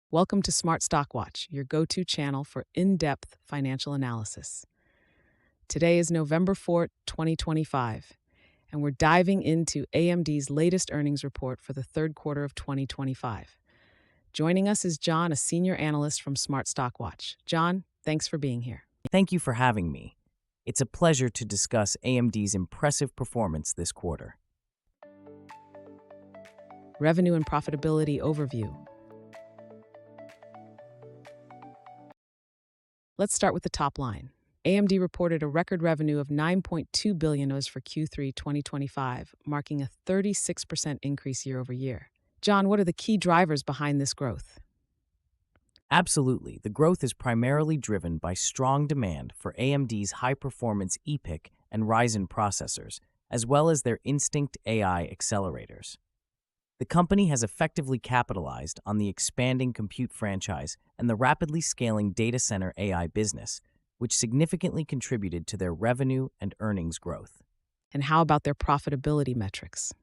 Welcome to Smart Stock Watch, your go-to channel for in-depth financial analysis. Today is November 4th, 2025, and we're diving into AMD's latest earnings report for the third quarter of 2025. Joining us is John, a senior analyst from Smart Stock Watch. John, thanks for being here. Thank you for having me. It's a pleasure to discuss AMD's impressive performance this quarter. Revenue and profitability overview. Let's start with the top line. AMD reported a record revenue of $9.2 billion for Q3 2025, marking a 36% increase year over year. John, what are the key drivers behind this growth? Absolutely. The growth is primarily driven by strong demand for AMD's high-performance EPYC and Ryzen processors, as well as their Instinct AI accelerators. The company has effectively capitalized on the expanding compute franchise and the rapidly scaling data center AI business, which significantly contributed to their revenue and earnings growth. And how about their profitability metrics?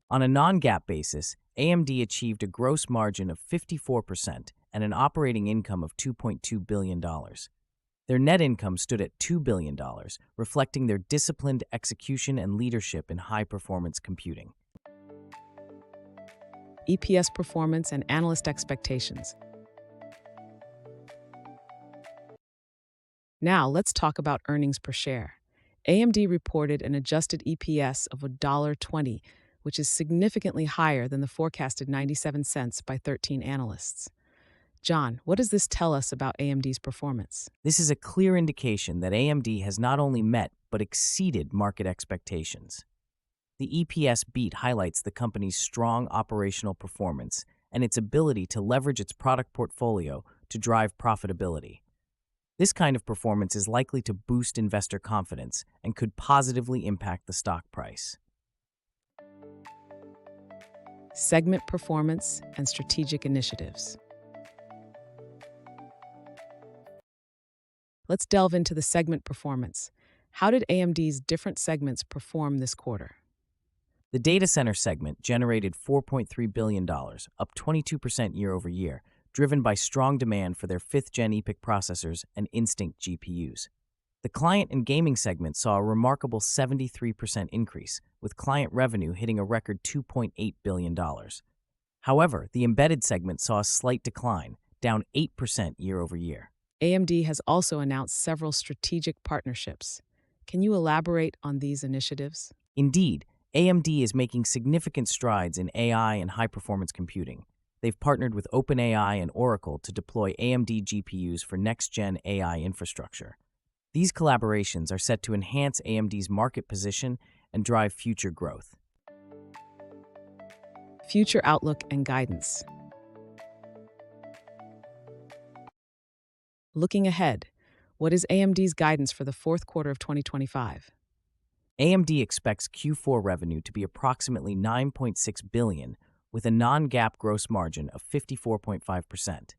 On a non-GAAP basis, AMD achieved a gross margin of 54% and an operating income of $2.2 billion. Their net income stood at $2 billion, reflecting their disciplined execution and leadership in high-performance computing. EPS performance and analyst expectations. Now, let's talk about earnings per share. AMD reported an adjusted EPS of $1.20, which is significantly higher than the forecasted 97 cents by 13 analysts. John, what does this tell us about AMD's performance? This is a clear indication that AMD has not only met but exceeded market expectations. The EPS beat highlights the company's strong operational performance and its ability to leverage its product portfolio to drive profitability. This kind of performance is likely to boost investor confidence and could positively impact the stock price. Segment performance and strategic initiatives. Let's delve into the segment performance. How did AMD's different segments perform this quarter? The data center segment generated $4.3 billion, up 22% year over year, driven by strong demand for their 5th-gen EPYC processors and Instinct GPUs. The client and gaming segment saw a remarkable 73% increase, with client revenue hitting a record $2.8 billion. However, the embedded segment saw a slight decline, down 8% year over year. AMD has also announced several strategic partnerships. Can you elaborate on these initiatives? Indeed, AMD is making significant strides in AI and high-performance computing. They've partnered with OpenAI and Oracle to deploy AMD GPUs for next-gen AI infrastructure. These collaborations are set to enhance AMD's market position and drive future growth. Future outlook and guidance. Looking ahead, what is AMD's guidance for the fourth quarter of 2025? AMD expects Q4 revenue to be approximately $9.6 billion, with a non-GAAP gross margin of 54.5%.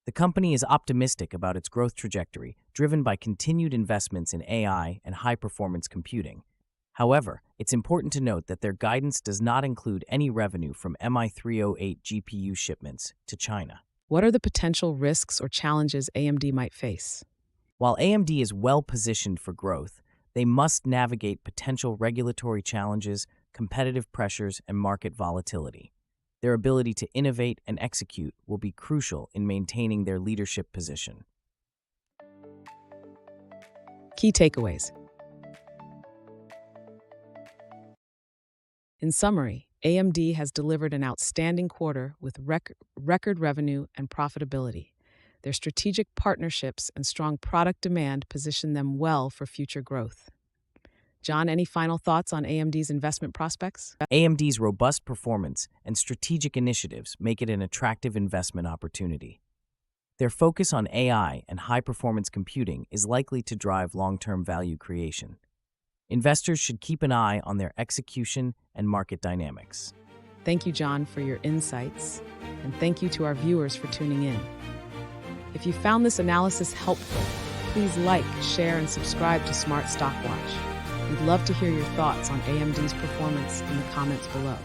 The company is optimistic about its growth trajectory, driven by continued investments in AI and high-performance computing. However, it's important to note that their guidance does not include any revenue from MI308 GPU shipments to China. What are the potential risks or challenges AMD might face? While AMD is well-positioned for growth, they must navigate potential regulatory challenges, competitive pressures, and market volatility. Their ability to innovate and execute will be crucial in maintaining their leadership position. Key takeaways. In summary, AMD has delivered an outstanding quarter with record revenue and profitability. Their strategic partnerships and strong product demand position them well for future growth. John, any final thoughts on AMD's investment prospects? AMD's robust performance and strategic initiatives make it an attractive investment opportunity. Their focus on AI and high-performance computing is likely to drive long-term value creation. Investors should keep an eye on their execution and market dynamics. Thank you, John, for your insights, and thank you to our viewers for tuning in. If you found this analysis helpful, please like, share, and subscribe to Smart Stock Watch. We'd love to hear your thoughts on AMD's performance in the comments below.